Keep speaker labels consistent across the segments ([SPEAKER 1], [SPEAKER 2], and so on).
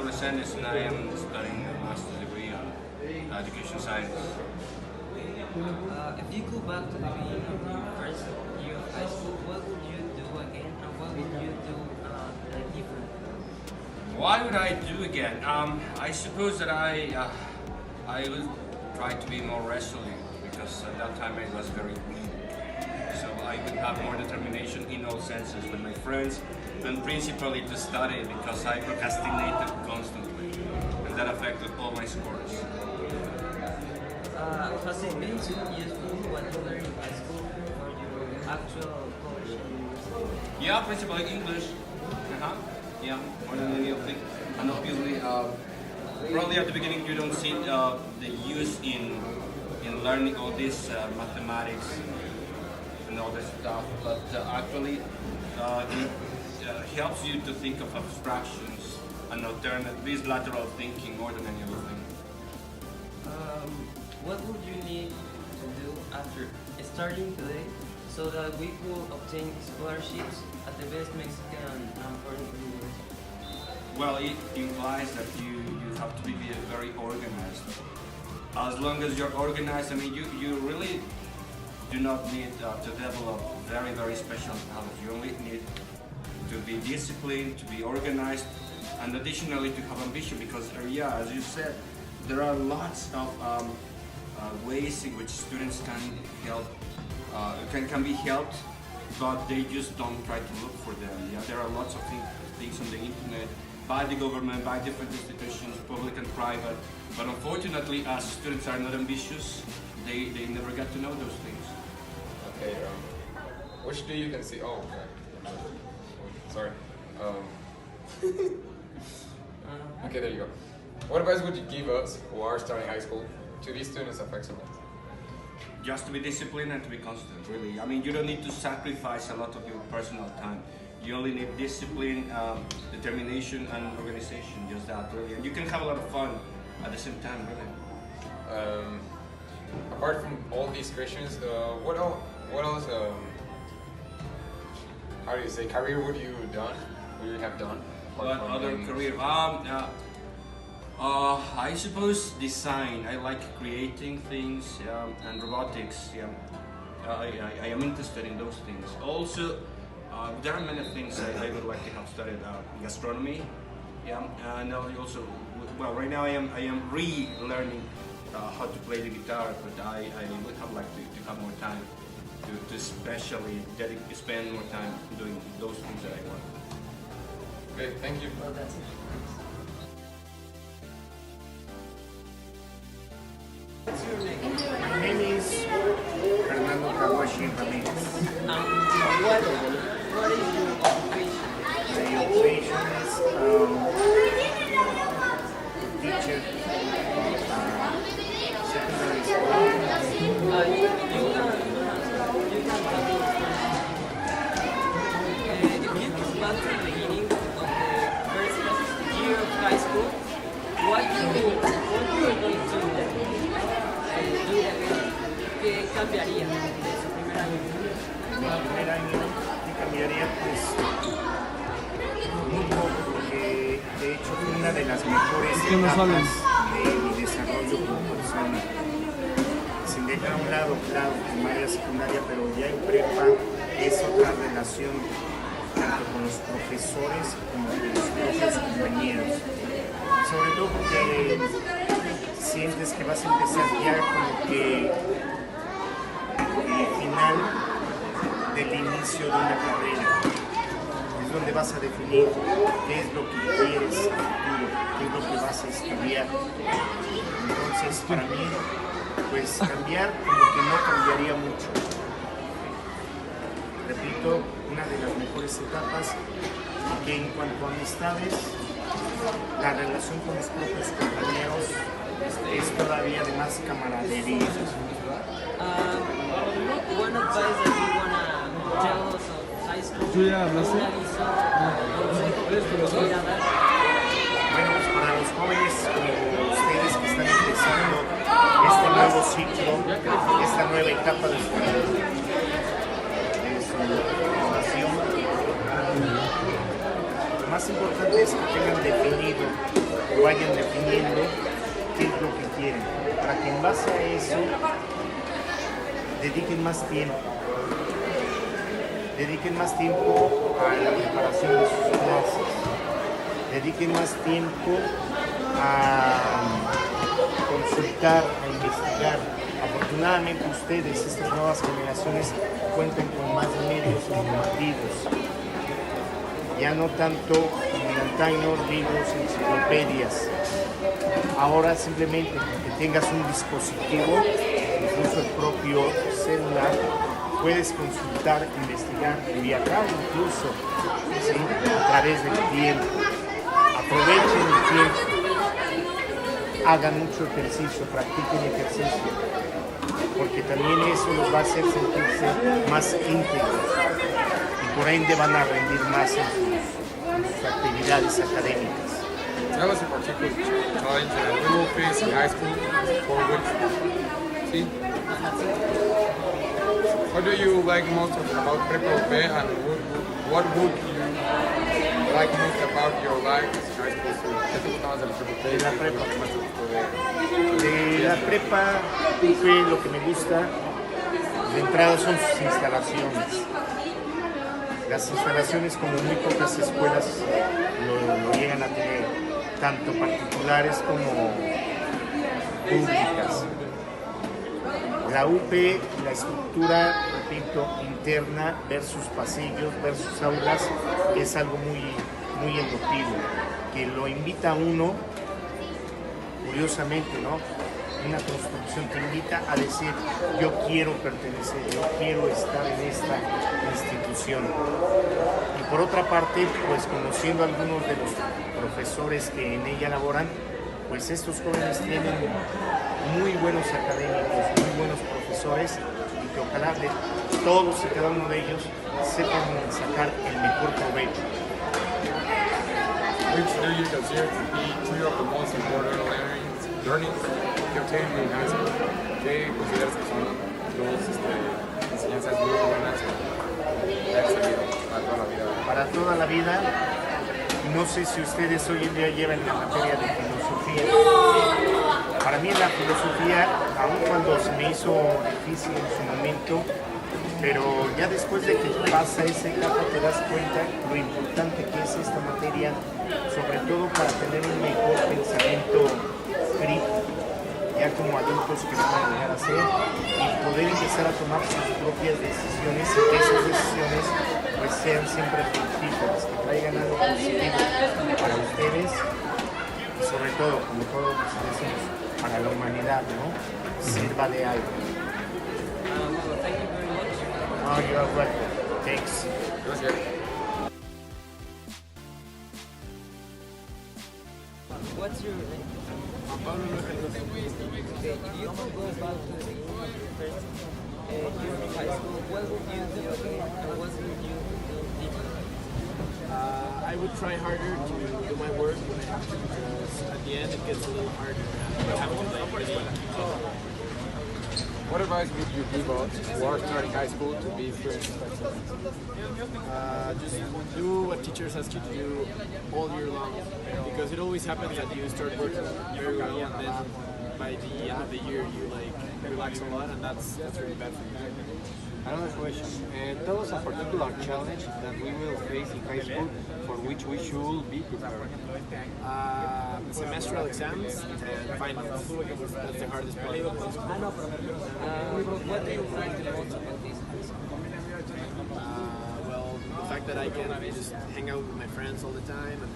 [SPEAKER 1] adolescent and I am studying a master's degree on education science.
[SPEAKER 2] If you go back to the beginning of the first year of high school, what would you do again, and what would you do different?
[SPEAKER 1] What would I do again? I suppose that I would try to be more resolute because at that time I was very weak. So I would have more determination in all senses with my friends and principally to study because I procrastinated constantly and that affected all my scores.
[SPEAKER 2] Has it been too useful what you learned in high school for your actual college?
[SPEAKER 1] Yeah, principally English. Yeah, more than any other thing. And obviously, probably at the beginning you don't see the use in learning all this mathematics and all this stuff, but actually it helps you to think of abstractions and alternate, this lateral thinking more than any other thing.
[SPEAKER 2] What would you need to do after starting today so that we could obtain scholarships at the best Mexican and foreign universities?
[SPEAKER 1] Well, it implies that you have to be very organized. As long as you're organized, I mean, you really do not need to develop very special talents. You only need to be disciplined, to be organized, and additionally to have ambition because, yeah, as you said, there are lots of ways in which students can help, can be helped, but they just don't try to look for them. Yeah, there are lots of things on the internet by the government, by different institutions, public and private. But unfortunately, as students are not ambitious, they never get to know those things.
[SPEAKER 3] Okay, which do you consider? Oh, okay. Sorry. Okay, there you go. What advice would you give us who are starting high school to be students of excellence?
[SPEAKER 1] Just to be disciplined and to be constant, really. I mean, you don't need to sacrifice a lot of your personal time. You only need discipline, determination, and organization, just that, really. And you can have a lot of fun at the same time, really.
[SPEAKER 3] Apart from all these questions, what else, how do you say, career would you have done?
[SPEAKER 1] What other career? I suppose design. I like creating things and robotics. Yeah, I am interested in those things. Also, there are many things I would like to have studied. Gastronomy. Yeah, and also, well, right now I am relearning how to play the guitar, but I would have liked to have more time to especially spend more time doing those things that I want.
[SPEAKER 3] Okay, thank you.
[SPEAKER 2] Well, that's it. What's your name?
[SPEAKER 4] My name is Fernando Kawashi Ramirez.
[SPEAKER 2] What is your occupation?
[SPEAKER 4] My occupation is teacher, secondary school.
[SPEAKER 2] You can tell me if you go back to the beginning of the first year of high school, what you are going to do again? ¿Qué cambiaría de su primer año?
[SPEAKER 4] El primer año que cambiaría pues muy poco porque de hecho fue una de las mejores etapas de mi desarrollo como persona. Sin dejar a un lado, claro, primaria, secundaria, pero ya en prepa es otra relación tanto con los profesores como con los propios compañeros. Sobre todo porque sientes que vas a empezar ya como que el final del inicio de una carrera. Es donde vas a definir qué es lo que quieres en el futuro, qué es lo que vas a estudiar. Entonces, para mí, pues cambiar como que no cambiaría mucho. Repito, una de las mejores etapas, que en cuanto a amistades, la relación con los propios compañeros es todavía de más camaradería.
[SPEAKER 2] One advice that you wanna tell us of high school?
[SPEAKER 5] ¿Tú ya hablaste?
[SPEAKER 4] Bueno, pues para los jóvenes como ustedes que están empezando este nuevo ciclo, esta nueva etapa de su formación, lo más importante es que tengan definido que vayan definiendo qué es lo que quieren, para que en base a eso dediquen más tiempo a la preparación de sus clases, dediquen más tiempo a consultar, a investigar. Afortunadamente ustedes, estas nuevas generaciones, cuentan con más medios informativos. Ya no tanto como en antaño, libros, enciclopedias. Ahora simplemente que tengas un dispositivo, incluso el propio celular, puedes consultar, investigar, viajar incluso, ¿sí? A través del tiempo. Aprovechen el tiempo, hagan mucho ejercicio, practiquen ejercicio, porque también eso los va a hacer sentirse más íntegros y por ende van a rendir más en sus actividades académicas.
[SPEAKER 3] Tell us a particular challenge that you will face in high school for which, see? What do you like most about Prepa UP and what would you like most about your life as a high school student? ¿Qué te gustaba de la Prepa UP?
[SPEAKER 4] De la prepa.
[SPEAKER 3] ¿Qué más te gustó
[SPEAKER 4] De la Prepa UP lo que me gusta de entrada son sus instalaciones. Las instalaciones, como muy pocas escuelas lo llegan a tener, tanto particulares como públicas. La UP, la estructura, repito, interna, ver sus pasillos, ver sus aulas, es algo muy emotivo, que lo invita a uno, curiosamente, ¿no? Una construcción te invita a decir, yo quiero pertenecer, yo quiero estar en esta institución. Y por otra parte, pues conociendo a algunos de los profesores que en ella laboran, pues estos jóvenes tienen muy buenos académicos, muy buenos profesores, y que ojalá de todos y cada uno de ellos sepan sacar el mejor provecho.
[SPEAKER 3] Which do you consider to be two of the most important learning que obtienen en high school? ¿Qué consideras que son dos enseñanzas muy buenas que han servido para toda la vida?
[SPEAKER 4] Para toda la vida, no sé si ustedes hoy en día llevan la materia de filosofía. Para mí la filosofía, aun cuando se me hizo difícil en su momento, pero ya después de que pasa esa etapa te das cuenta lo importante que es esta materia, sobre todo para tener un mejor pensamiento crítico, ya como adultos que van a llegar a ser, y poder empezar a tomar sus propias decisiones y que esas decisiones pues sean siempre fructíferas, que traigan algo positivo para ustedes y sobre todo, como todos decimos, para la humanidad, ¿no? Sirva de algo.
[SPEAKER 2] Well, thank you very much.
[SPEAKER 4] Oh, you are welcome. Thanks.
[SPEAKER 3] Gracias.
[SPEAKER 2] What's your name? Okay, if you could go back to the beginning of your first year of high school, what would you do again and what would you do differently?
[SPEAKER 5] I would try harder to do my work because at the end it gets a little harder. You have to like really
[SPEAKER 3] What advice would you give us who are starting high school to be students?
[SPEAKER 5] just do what teachers ask you to do all year long because it always happens that you start working very well and then by the end of the year you like relax a lot and that's really bad for you.
[SPEAKER 6] Another question. Tell us a particular challenge that we will face in high school for which we should be prepared.
[SPEAKER 5] Semestral exams and finals. That's the hardest part.
[SPEAKER 2] What do you like the most about this high school?
[SPEAKER 5] Well, the fact that I can just hang out with my friends all the time and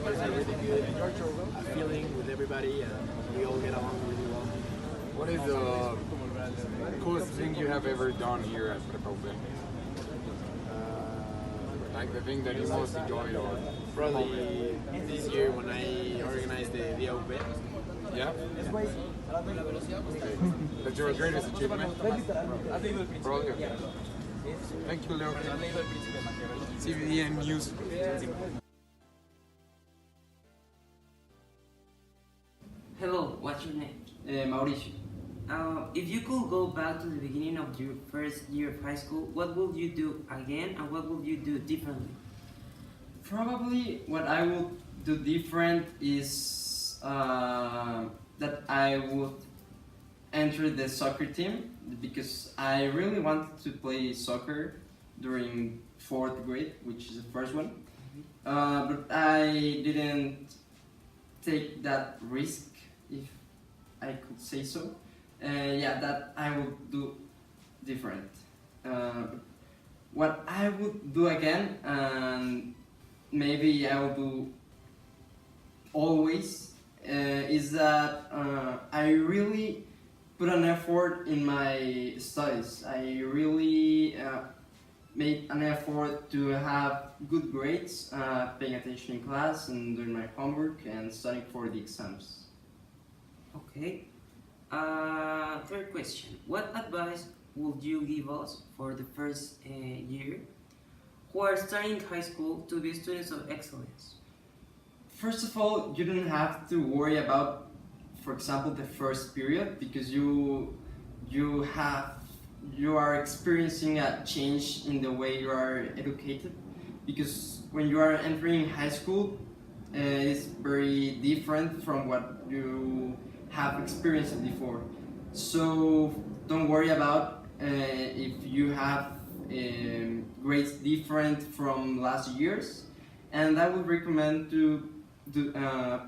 [SPEAKER 5] there's a really good feeling with everybody and we all get along really well.
[SPEAKER 3] What is the coolest thing you have ever done here at Prepa UP? Like the thing that you most enjoyed or
[SPEAKER 5] Probably this year when I organized the UP.
[SPEAKER 3] yeah? Okay. That's your greatest achievement? Probably. Okay. Thank you, Leo. CBN News.
[SPEAKER 2] Hello, what's your name?
[SPEAKER 7] Mauricio.
[SPEAKER 2] If you could go back to the beginning of your first year of high school, what would you do again and what would you do differently?
[SPEAKER 7] Probably what I would do different is
[SPEAKER 2] that I would enter the soccer team because I really wanted to play soccer during 4th grade, which is the first one. But I didn't take that risk, if I could say so. Yeah, that I would do different. What I would do again, and maybe I will do always, is that I really put an effort in my studies. I really made an effort to have good grades, paying attention in class and doing my homework and studying for the exams.
[SPEAKER 7] Okay. Third question. What advice would you give us for the first year who are starting high school to be students of excellence?
[SPEAKER 2] First of all, you don't have to worry about, for example, the first period because you are experiencing a change in the way you are educated. Because when you are entering high school, it's very different from what you have experienced before. So don't worry about if you have grades different from last year's, and I would recommend to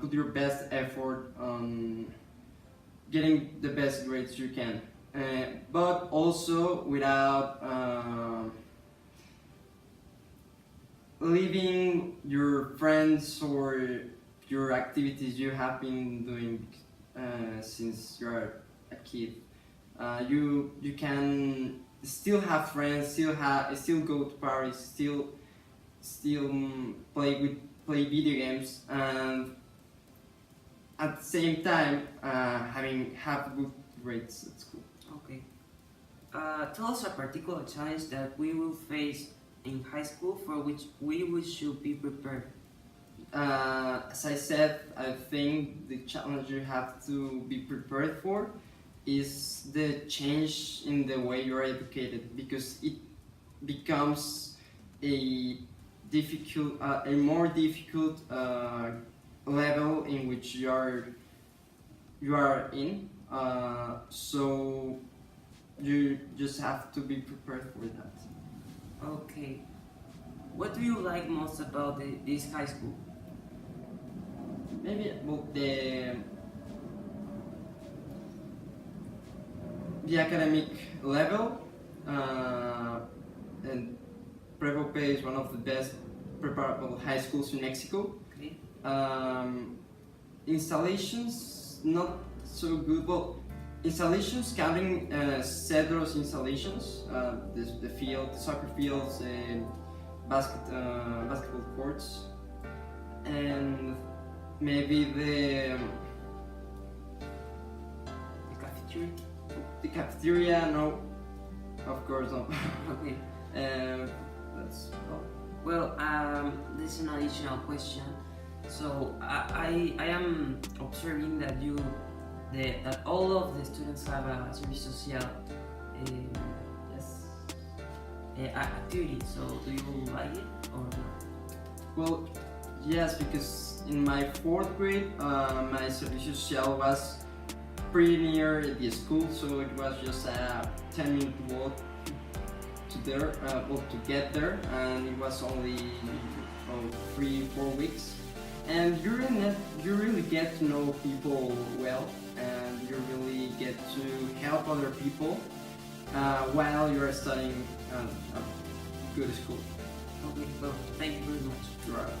[SPEAKER 2] put your best effort on getting the best grades you can, but also without leaving your friends or your activities you have been doing since you're a kid. You can still have friends, still go to parties, still play video games, and at the same time have good grades at school.
[SPEAKER 7] Okay. Tell us a particular challenge that we will face in high school for which we should be prepared.
[SPEAKER 2] As I said, I think the challenge you have to be prepared for is the change in the way you are educated, because it becomes a more difficult level in which you are in. So you just have to be prepared for that.
[SPEAKER 7] Okay. What do you like most about this high school?
[SPEAKER 2] Maybe the academic level, and Prepa UP is one of the best preparable high schools in Mexico.
[SPEAKER 7] Okay.
[SPEAKER 2] Installations not so good. Well, installations counting Cedro's installations, the field, the soccer fields, and basketball courts, and maybe the
[SPEAKER 7] cafeteria?
[SPEAKER 2] The cafeteria, no, of course not.
[SPEAKER 7] Okay.
[SPEAKER 2] That's all.
[SPEAKER 7] Well, there's an additional question. So I am observing that that all of the students have a service social
[SPEAKER 2] Yes.
[SPEAKER 7] activity. So do you like it or not?
[SPEAKER 2] Well, yes, because in my 4th grade, my service social was pretty near the school, so it was just a 10-minute walk to get there, and it was only 3-4 weeks. And you really get to know people well, and you really get to help other people while you are studying a good school.
[SPEAKER 7] Okay, well, thank you very much.
[SPEAKER 2] Right.